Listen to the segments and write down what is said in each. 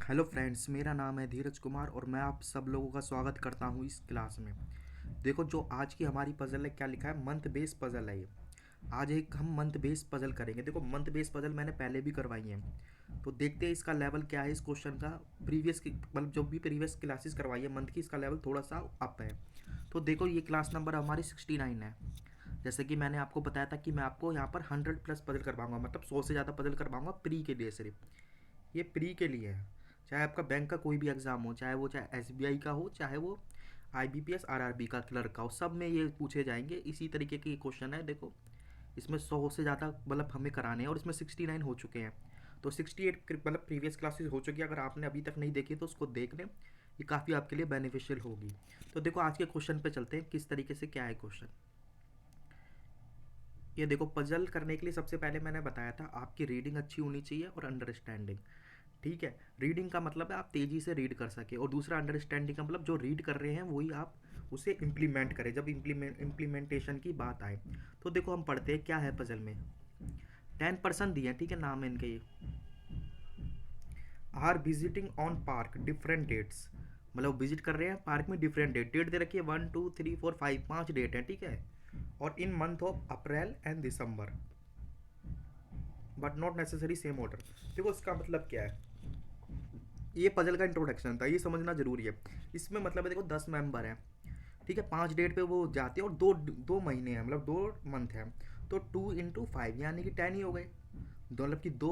Hello friends, मेरा नाम है धीरज कुमार और मैं आप सब लोगों का स्वागत करता हूँ इस क्लास में। देखो, जो आज की हमारी पजल है, क्या लिखा है, मंथ बेस पजल है ये। आज एक हम मंथ बेस पजल करेंगे। देखो, मंथ बेस पजल मैंने पहले भी करवाई है, तो देखते हैं इसका लेवल क्या है इस क्वेश्चन का। प्रीवियस की मतलब जो भी प्रीवियस क्लासेस करवाई है मंथ की, इसका लेवल थोड़ा सा अप है। तो देखो, ये क्लास नंबर हमारी 69 है। जैसे कि मैंने आपको बताया था कि मैं आपको यहाँ पर 100+ पजल करवाऊंगा, मतलब 100 से ज़्यादा पजल करवाऊंगा प्री के लिए सिर्फ। ये प्री के लिए है। चाहे आपका बैंक का कोई भी एग्ज़ाम हो, चाहे एसबीआई का हो, चाहे वो आईबीपीएस आरआरबी का क्लर्क का हो, सब में ये पूछे जाएंगे। इसी तरीके के क्वेश्चन है। देखो, इसमें 100 से ज़्यादा मतलब हमें कराने हैं और इसमें 69 हो चुके हैं। तो 68 मतलब प्रीवियस क्लासेस हो चुकी है। अगर आपने अभी तक नहीं देखी तो उसको देख लें, ये काफ़ी आपके लिए बेनिफिशियल होगी। तो देखो, आज के क्वेश्चन पे चलते हैं, किस तरीके से क्या है क्वेश्चन। ये देखो, पजल करने के लिए सबसे पहले मैंने बताया था आपकी रीडिंग अच्छी होनी चाहिए और अंडरस्टैंडिंग। ठीक है, रीडिंग का मतलब है आप तेज़ी से रीड कर सके, और दूसरा अंडरस्टैंडिंग का मतलब जो रीड कर रहे हैं वही आप उसे इम्प्लीमेंट करें जब इम्प्लीमेंटेशन की बात आए। तो देखो, हम पढ़ते हैं क्या है पजल में। 10% दिए हैं, ठीक है, नाम है इनके ये। R visiting on park different dates, मतलब विजिट कर रहे हैं पार्क में डिफरेंट डेट दे रखी है, 1 2 3 4 5, 5 डेट है, ठीक है। और इन month of April and December, but not necessary same order. देखो, इसका मतलब क्या है। ये पजल का इंट्रोडक्शन था, ये समझना जरूरी है। इसमें मतलब है, देखो 10 मेंबर हैं, ठीक है, 5 डेट पे वो जाते हैं और दो दो महीने हैं, मतलब 2 मंथ हैं। तो 2 × 5 यानी कि 10 ही हो गए। मतलब कि 2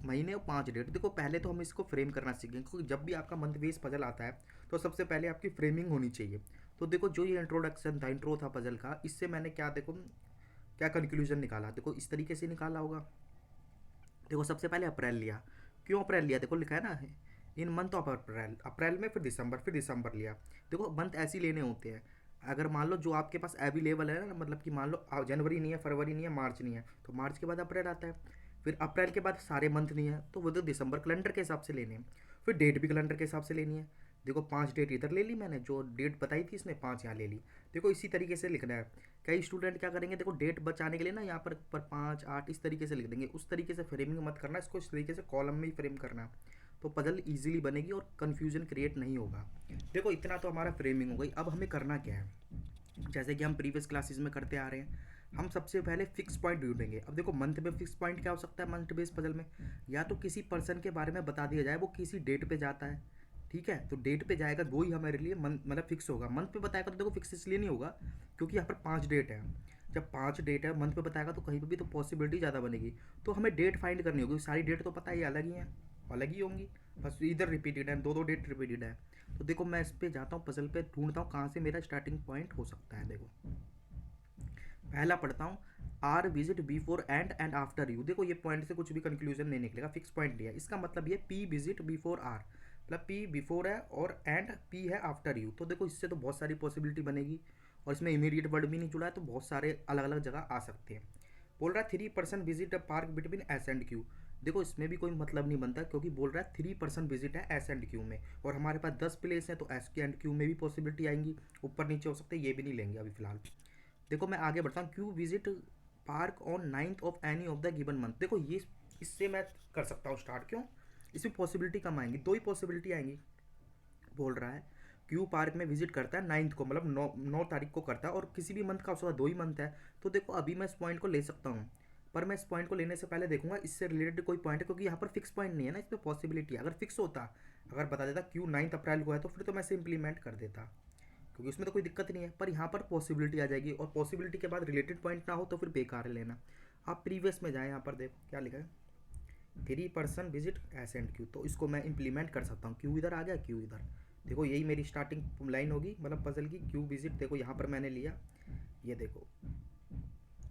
महीने और 5 डेट। देखो, पहले तो हम इसको फ्रेम करना सीखेंगे, क्योंकि जब भी आपका मंथ बेस पजल आता है तो सबसे पहले आपकी फ्रेमिंग होनी चाहिए। तो देखो, जो ये इंट्रोडक्शन था, इंट्रो था पजल का, इससे मैंने क्या, देखो क्या कंक्लूजन निकाला। देखो, इस तरीके से निकाला होगा। देखो, सबसे पहले अप्रैल लिया। क्यों अप्रैल लिया, देखो लिखा है ना, इन मंथ ऑफ अप्रैल, अप्रैल में फिर दिसंबर लिया। देखो, मंथ ऐसे ही लेने होते हैं। अगर मान लो जो आपके पास अवेलेबल है ना, मतलब कि मान लो जनवरी नहीं है, फरवरी नहीं है, मार्च नहीं है, तो मार्च के बाद अप्रैल आता है। फिर अप्रैल के बाद सारे मंथ नहीं है, तो वो तो दिसंबर कैलेंडर के हिसाब से लेने हैं। फिर डेट भी कैलेंडर के हिसाब से लेनी है। देखो, 5 डेट इधर ले ली मैंने, जो डेट बताई थी इसने 5 यहाँ ले ली। देखो, इसी तरीके से लिखना है। कई स्टूडेंट क्या करेंगे, देखो डेट बचाने के लिए ना यहाँ पर 5 8 इस तरीके से लिख देंगे। उस तरीके से फ्रेमिंग मत करना, इसको इस तरीके से कॉलम में ही फ्रेम करना। तो पजल इजीली बनेगी और कन्फ्यूजन क्रिएट नहीं होगा। देखो, इतना तो हमारा फ्रेमिंग हो गई। अब हमें करना क्या है, जैसे कि हम प्रीवियस क्लासेस में करते आ रहे हैं, हम सबसे पहले फिक्स पॉइंट ढूंढेंगे। अब देखो, मंथ में फिक्स पॉइंट क्या हो सकता है मंथ बेस पजल में, या तो किसी पर्सन के बारे में बता दिया जाए, वो किसी डेट पे जाता है, ठीक है, तो डेट पे जाएगा, वो ही हमारे लिए मतलब फिक्स होगा। मंथ पे बताएगा तो देखो फिक्स इसलिए नहीं होगा क्योंकि यहाँ पर 5 डेट है। जब 5 डेट है मंथ पे बताएगा तो कहीं पर भी तो पॉसिबिलिटी ज़्यादा बनेगी। तो हमें डेट फाइंड करनी होगी। सारी डेट तो पता है, ये अलग ही हैं, अलग ही होंगी, बस इधर रिपीटेड है, दो डेट रिपीटेड है। तो देखो, मैं इस पे जाता हूँ, पजल पे ढूंढता हूँ कहाँ से मेरा स्टार्टिंग पॉइंट हो सकता है। देखो, पहला पढ़ता हूँ, R visit before and after U. देखो, ये पॉइंट से कुछ भी कंक्लूजन नहीं निकलेगा, फिक्स पॉइंट लिया। इसका मतलब ये पी विजिट बिफोर आर, मतलब पी बिफोर है और एंड पी है आफ्टर यू। तो देखो, इससे तो बहुत सारी पॉसिबिलिटी बनेगी, और इसमें इमीडिएट वर्ड भी नहीं जुड़ा है, तो बहुत सारे अलग अलग जगह आ सकते हैं। बोल रहा है 3 person visit a park between S and Q. देखो, इसमें भी कोई मतलब नहीं बनता, क्योंकि बोल रहा है 3 पर्सन विजिट है एस एंड क्यू में, और हमारे पास 10 प्लेस है, तो एस के एंड क्यू में भी पॉसिबिलिटी आएंगी, ऊपर नीचे हो सकते हैं, ये भी नहीं लेंगे अभी फिलहाल। देखो, मैं आगे बढ़ता हूँ, Q visit park on 9th of any of the given month. देखो, ये इससे मैं कर सकता हूँ स्टार्ट। क्यों, इसमें पॉसिबिलिटी कम आएंगी, दो ही पॉसिबिलिटी आएंगी। बोल रहा है क्यू पार्क में विजिट करता है 9th को, मतलब 9 तारीख को करता है, और किसी भी मंथ का उसका 2 ही मंथ है। तो देखो, अभी मैं इस पॉइंट को ले सकता हूँ, पर मैं इस पॉइंट को लेने से पहले देखूंगा इससे रिलेटेड कोई पॉइंट है, क्योंकि यहाँ पर फिक्स पॉइंट नहीं है ना, इस पर पॉसिबिलिटी है। अगर फिक्स होता, अगर बता देता क्यू 9 अप्रैल को है, तो फिर तो मैं इसे इंप्लीमेंट कर देता, क्योंकि उसमें तो कोई दिक्कत नहीं है। पर यहाँ पर पॉसिबिलिटी आ जाएगी, और पॉसिबिलिटी के बाद रिलेटेड पॉइंट ना हो तो फिर बेकार है लेना। आप प्रीवियस में जाएँ, यहाँ पर देखो क्या लिखा है, 3 person visit S and Q. तो इसको मैं इंप्लीमेंट कर सकता हूँ, क्यू इधर आ गया, क्यू इधर। देखो, यही मेरी स्टार्टिंग लाइन होगी, मतलब पजल की, क्यू विजिट। देखो, यहाँ पर मैंने लिया, ये देखो,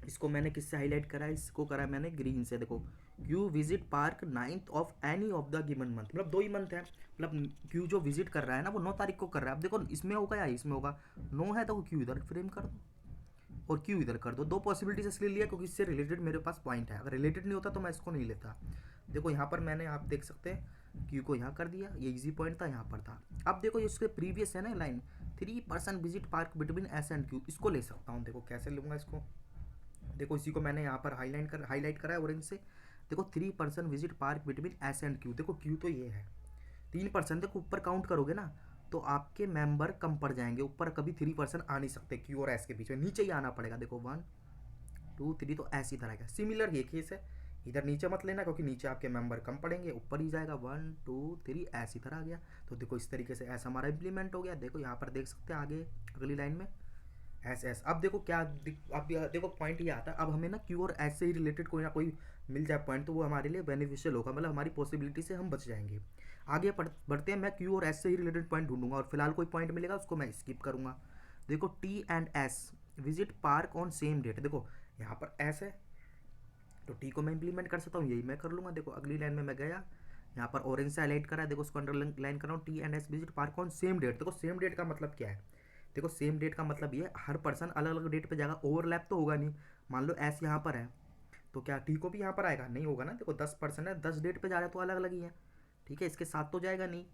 इसको मैंने किससे हाईलाइट करा है, इसको करा मैंने ग्रीन से। देखो, Q visit park 9th of any of the given month, मतलब 2 ही मंथ है, मतलब क्यू जो विजिट कर रहा है ना, वो 9 तारीख को कर रहा है। अब देखो, इसमें होगा या इसमें होगा, 9 है तो क्यू इधर फ्रेम कर दो, और क्यू इधर कर दो। दो पॉसिबिलिटीज इसलिए लिया क्योंकि इससे रिलेटेड मेरे पास पॉइंट है। अगर रिलेटेड नहीं होता तो मैं इसको नहीं लेता। देखो, यहाँ पर मैंने, आप देख सकते हैं, क्यू को यहाँ कर दिया, ये इजी पॉइंट था, यहाँ पर था। अब देखो, ये उसके प्रीवियस है ना line, 3 person visit park between S and Q, इसको ले सकता हूँ। देखो, कैसे लूँगा इसको। देखो, इसी को मैंने यहाँ पर हाईलाइट करा है ऑरेंज से। देखो, 3 person visit park between S and Q. देखो, क्यू तो ये है, 3%, देखो ऊपर काउंट करोगे ना तो आपके मेंबर कम पड़ जाएंगे, ऊपर कभी 3% आ नहीं सकते क्यू और एस के बीच में, नीचे ही आना पड़ेगा। देखो 1 2 3 तो ऐसी तरह का सिमिलर ये केस है। इधर नीचे मत लेना क्योंकि नीचे आपके मेंबर कम पड़ेंगे, ऊपर ही जाएगा 1 2 3 ऐसी तरह आ गया। तो देखो इस तरीके से ऐसा हमारा इम्प्लीमेंट हो गया। देखो यहाँ पर देख सकते हैं आगे अगली लाइन में एस एस। अब देखो क्या अब देखो पॉइंट ये आता है, अब हमें ना क्यू और एस से ही रिलेटेड कोई ना कोई मिल जाए पॉइंट तो वो हमारे लिए बेनिफिशियल होगा, मतलब हमारी पॉसिबिलिटी से हम बच जाएंगे। आगे बढ़ते हैं, मैं क्यू और एस से ही रिलेटेड पॉइंट ढूंढूंगा और फिलहाल कोई पॉइंट मिलेगा उसको मैं स्किप करूंगा। देखो T and S visit park on same date. देखो यहाँ पर एस है तो टी को मैं इंप्लीमेंट कर सकता हूँ, यही मैं कर लूँगा। देखो अगली लाइन में मैं गया, यहाँ पर ऑरेंज से हाईलाइट करा है, देखो उसको अंडरलाइन कर रहा हूँ, T and S visit park on same date. देखो सेम डेट का मतलब क्या है, देखो सेम डेट का मतलब ये हर पर्सन अलग अलग डेट पे जाएगा, ओवरलैप तो होगा नहीं। मान लो एस यहाँ पर है तो क्या टी को भी यहाँ पर आएगा, नहीं होगा ना। देखो 10% है, 10 डेट पे जा रहा है तो अलग अलग ही है, ठीक है, इसके साथ तो जाएगा नहीं।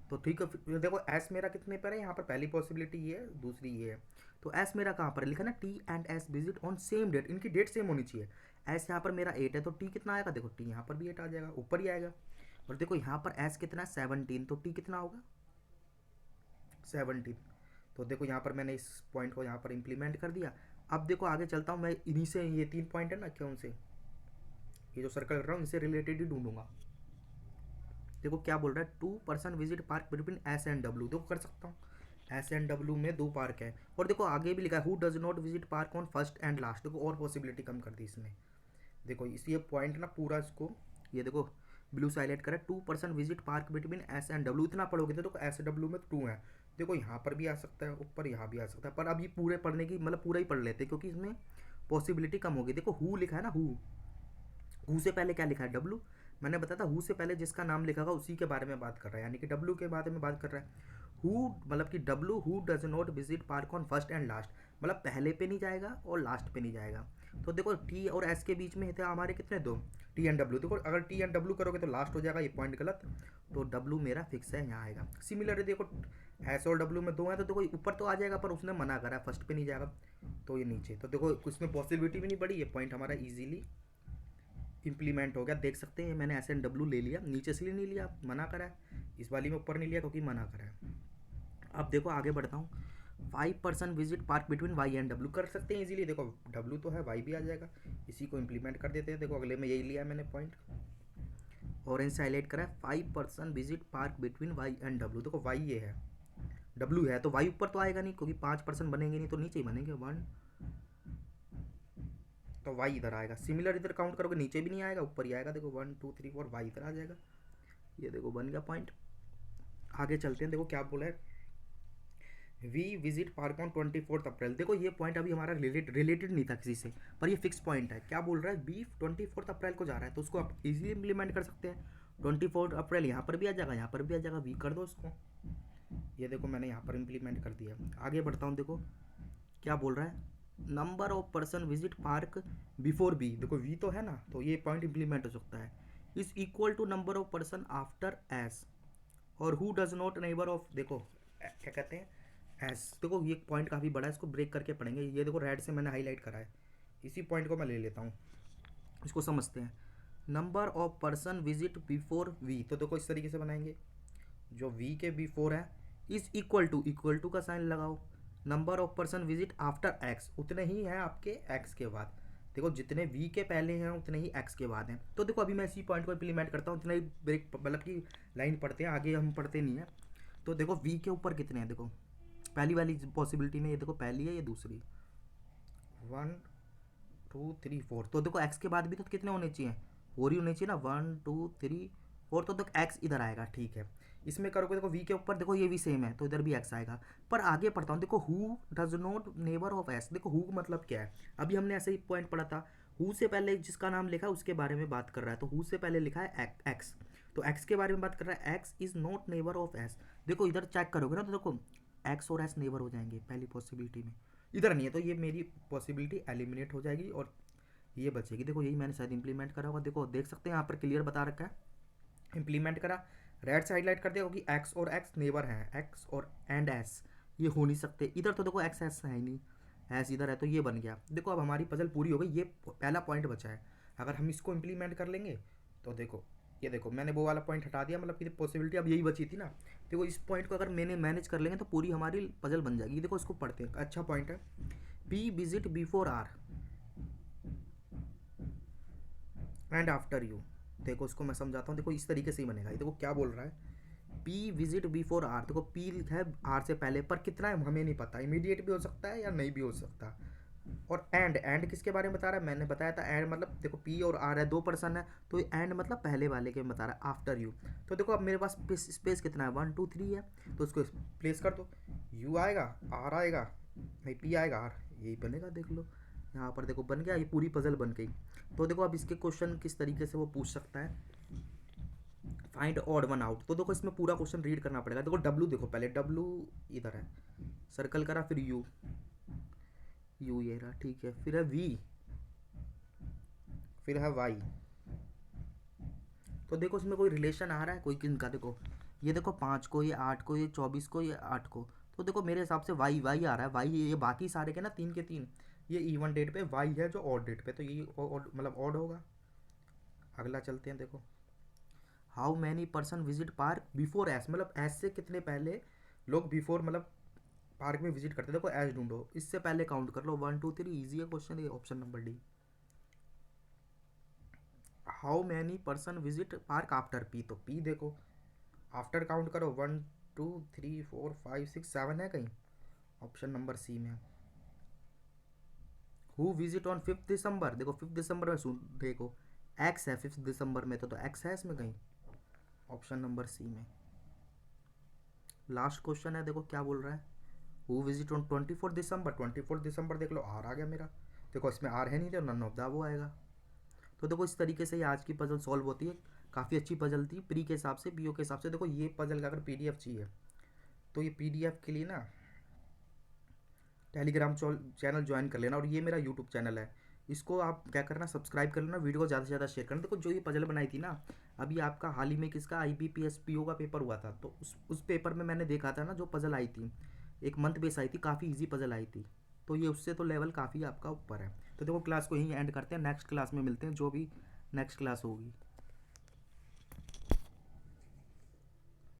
तो ठीक है, फिर देखो एस मेरा कितने पर है, यहाँ पर पहली पॉसिबिलिटी ये है, दूसरी ये है। तो एस मेरा कहाँ पर है, लिखा ना T and S visit on same date, इनकी डेट सेम होनी चाहिए। एस यहाँ पर मेरा 8 है तो टी कितना आएगा, देखो टी यहाँ पर भी 8 आ जाएगा, ऊपर ही आएगा। और देखो यहाँ पर एस कितना है 17, तो टी कितना होगा 17। तो देखो यहाँ पर मैंने इस पॉइंट को यहाँ पर इंप्लीमेंट कर दिया। अब देखो आगे चलता हूँ मैं, इन्हीं से ये 3 पॉइंट है ना क्यों से ये जो सर्कल कर रहा हूँ इनसे रिलेटेड ही ढूंढूंगा। देखो क्या बोल रहा है, 2% visit park between S and W. देखो कर सकता हूँ, एस एंड डब्ल्यू में 2 पार्क है। और देखो आगे भी लिखा है who does not visit park on first and last. देखो और पॉसिबिलिटी कम कर दी इसमें। देखो इस ये पॉइंट ना पूरा इसको ये देखो ब्लू से हाईलाइट करा, 2% visit park between S and W. इतना पढ़ोगे तो देखो एस डब्ल्यू में 2 है, देखो यहाँ पर भी आ सकता है, ऊपर यहाँ भी आ सकता है, पर अब ये पूरे पढ़ने की मतलब पूरा ही पढ़ लेते हैं क्योंकि इसमें पॉसिबिलिटी कम होगी। देखो हु लिखा है ना, हु से पहले क्या लिखा है, डब्लू। मैंने बताया था हु से पहले जिसका नाम लिखा होगा उसी के बारे में बात कर रहा है, यानी कि डब्लू के बारे में बात कर रहा है। हु मतलब कि W who does not visit park on first and last, मतलब पहले पे नहीं जाएगा और लास्ट पे नहीं जाएगा। तो देखो टी और एस के बीच में थे हमारे कितने, 2, टी एंड डब्ल्यू। देखो अगर टी एंड डब्ल्यू करोगे तो लास्ट हो जाएगा, ये पॉइंट गलत। तो डब्ल्यू मेरा फिक्स है, यहाँ आएगा। सिमिलर देखो एस और डब्ल्यू में 2 है तो देखो ऊपर तो आ जाएगा, पर उसने मना करा फर्स्ट पे नहीं जाएगा तो ये नीचे। तो देखो उसमें पॉसिबिलिटी भी नहीं बढ़ी, ये पॉइंट हमारा ईजिली इम्प्लीमेंट हो गया। देख सकते हैं मैंने एस एंड डब्ल्यू ले लिया, नीचे से नहीं लिया, मना करा है। इस वाली में ऊपर नहीं लिया क्योंकि मना करा है। अब देखो आगे बढ़ता हूँ, 5% visit park between Y and W. कर सकते हैं इजीली, देखो डब्ल्यू तो है, वाई भी आ जाएगा, इसी को इम्प्लीमेंट कर देते हैं। देखो अगले में यही लिया मैंने पॉइंट, ऑरेंज से हाईलाइट करा है, 5% visit park between Y and W. देखो वाई ये है, डब्ल्यू है तो वाई ऊपर तो आएगा नहीं क्योंकि 5% बनेंगे नहीं तो नीचे ही बनेंगे 1, तो वाई इधर आएगा। सिमिलर इधर काउंट करोगे नीचे भी नहीं आएगा, ऊपर ही आएगा। देखो 1 2 3 4 वाई इधर आ जाएगा। ये देखो बन गया पॉइंट। आगे चलते हैं, देखो क्या बोला है, वी विजिट पार्क ऑन 24 अप्रैल। देखो ये पॉइंट अभी हमारा रिलेटेड नहीं था किसी से, पर ये फिक्स पॉइंट है। क्या बोल रहा है, बी 24 अप्रैल को जा रहा है तो उसको आप इजीली इम्प्लीमेंट कर सकते हैं। 24 अप्रैल यहाँ पर भी आ जाएगा, यहाँ पर भी आ जाएगा, वी कर दो इसको। ये देखो मैंने यहाँ पर इम्प्लीमेंट कर दिया। आगे बढ़ता हूँ, देखो क्या बोल रहा है, number of person visit park before B. देखो वी तो है ना तो ये पॉइंट इंप्लीमेंट हो सकता है, is equal to number of person after S और who does not neighbour of. देखो क्या कहते हैं एस। देखो ये पॉइंट काफ़ी बड़ा है, इसको ब्रेक करके पढ़ेंगे। ये देखो रेड से मैंने हाईलाइट करा है, इसी पॉइंट को मैं ले लेता हूँ, इसको समझते हैं। Number of person visit before V, तो देखो इस तरीके से बनाएंगे, जो वी के बिफोर है इज इक्वल टू का साइन लगाओ, number of person visit after x, उतने ही हैं आपके एक्स के बाद। देखो जितने वी के पहले हैं उतने ही एक्स के बाद हैं। तो देखो अभी मैं इसी पॉइंट को इम्प्लीमेंट करता हूँ, उतना ही ब्रेक मतलब कि लाइन पढ़ते हैं, आगे हम पढ़ते नहीं है। तो देखो वी के ऊपर कितने हैं, देखो पहली वाली पॉसिबिलिटी में ये देखो पहली है, ये दूसरी 1 2 3 4। तो देखो एक्स के बाद भी तो कितने होने चाहिए, 4 ही होने चाहिए ना, 1 2 3 4। तो देखो एक्स इधर आएगा, ठीक है। इसमें करोगे देखो वी के ऊपर देखो ये भी सेम है तो इधर भी एक्स आएगा। पर आगे पढ़ता हूँ, देखो who does not neighbour of S. देखो हु मतलब क्या है, अभी हमने ऐसे ही पॉइंट पढ़ा था, हु से पहले जिसका नाम लिखा है उसके बारे में बात कर रहा है, तो हु से पहले लिखा है एक्स, तो एक्स के बारे में बात कर रहा है, x is not neighbour of S. देखो इधर चेक करोगे ना तो देखो एक्स और एस नेबर हो जाएंगे पहली पॉसिबिलिटी में, इधर नहीं है तो ये मेरी पॉसिबिलिटी एलिमिनेट हो जाएगी और ये बचेगी। देखो यही मैंने शायद इंप्लीमेंट करा होगा, देखो देख सकते हैं यहाँ पर क्लियर बता रखा है, इंप्लीमेंट करा, रेड से हाईलाइट कर दिया क्योंकि एक्स और एक्स नेबर हैं, एक्स और एंड एस ये हो नहीं सकते। इधर तो देखो एक्स एस है ही नहीं, एस इधर है तो ये बन गया। देखो अब हमारी पजल पूरी हो गई, ये पहला पॉइंट बचा है। अगर हम इसको इम्प्लीमेंट कर लेंगे तो देखो ये देखो मैंने वो वाला पॉइंट हटा दिया, मतलब कि पॉसिबिलिटी अब यही बची थी ना। देखो इस पॉइंट को अगर मैंने मैनेज कर लेंगे तो पूरी हमारी पजल बन जाएगी। देखो इसको पढ़ते हैं, अच्छा पॉइंट है। P visit before R and after U. देखो इसको मैं समझाता हूँ, देखो इस तरीके से ही बनेगा। ये देखो क्या बोल रहा है, पी विजिट बिफोर आर। देखो पी है आर से पहले, पर कितना है हमें नहीं पता, इमीडिएट भी हो सकता है या नहीं भी हो सकता। और एंड किसके बारे में बता रहा है, मैंने बताया था एंड मतलब देखो पी और आर है, दो पर्सन है, तो एंड मतलब पहले वाले के में बता रहा है, आफ्टर यू। तो देखो अब मेरे पास स्पेस कितना है, 1 2 3 है, तो उसको प्लेस कर दो। यू आएगा, आर आएगा, नहीं पी आएगा, आर, यही बनेगा। देख लो यहाँ पर, देखो बन गया, ये पूरी पजल बन गई। तो देखो अब इसके क्वेश्चन किस तरीके से वो पूछ सकता है, फाइंड ऑड वन आउट। तो देखो इसमें पूरा क्वेश्चन रीड करना पड़ेगा। देखो डब्लू, देखो पहले डब्लू इधर है, सर्कल करा, फिर यू, यू ये रहा, ठीक है, फिर है वी, फिर है वाई। तो देखो इसमें कोई रिलेशन आ रहा है कोई किनका, देखो ये देखो 5 को, ये 8 को, ये 24 को, ये 8 को। तो देखो मेरे हिसाब से वाई वाई आ रहा है, वाई, ये बाकी सारे के ना 3 के 3, ये इवन डेट पे, वाई है जो ऑड डेट पे, तो ये मतलब ऑड होगा। अगला चलते हैं, देखो how many person visit park before S, मतलब एस से कितने पहले लोग बिफोर मतलब पार्क में विजिट करते हैं। देखो एस ढूंढो, इससे पहले काउंट कर लो, 1 2 3, ईजी है क्वेश्चन, ये option number D. How many person visit park after P, तो पी देखो आफ्टर काउंट करो, 1 2 3 4 5 6 7 है कहीं, ऑप्शन नंबर सी में। हु विजिट ऑन 5 दिसंबर, देखो 5 दिसंबर में सुन देखो एक्स है 5 दिसंबर में, तो एक्स है इसमें कहीं, ऑप्शन नंबर सी में। लास्ट क्वेश्चन है, देखो क्या बोल रहा है, हु विजिट ऑन 24 दिसंबर, 24 दिसंबर देख लो, आर आ गया मेरा। देखो इसमें आर है नहीं, तो नन ऑफ द वो आएगा। तो देखो इस तरीके से ये आज की पजल सॉल्व होती है। काफ़ी अच्छी पजल थी प्री के हिसाब से, पीओ के हिसाब से। देखो ये पजल का अगर पीडीएफ चाहिए तो ये पीडीएफ के लिए ना टेलीग्राम चैनल ज्वाइन कर लेना, और ये मेरा यूट्यूब चैनल है, इसको आप क्या करना, सब्सक्राइब कर लेना, वीडियो को ज़्यादा से ज़्यादा शेयर करना। देखो जो ये पजल बनाई थी ना, अभी आपका हाल ही में किसका IBPS PO का पेपर हुआ था, तो उस पेपर में मैंने देखा था ना, जो पजल आई थी एक मंथ बेस आई थी, काफ़ी ईजी पजल आई थी। तो ये उससे तो लेवल काफ़ी आपका ऊपर है। तो देखो क्लास को यहीं एंड करते हैं, नेक्स्ट क्लास में मिलते हैं, जो भी नेक्स्ट क्लास होगी।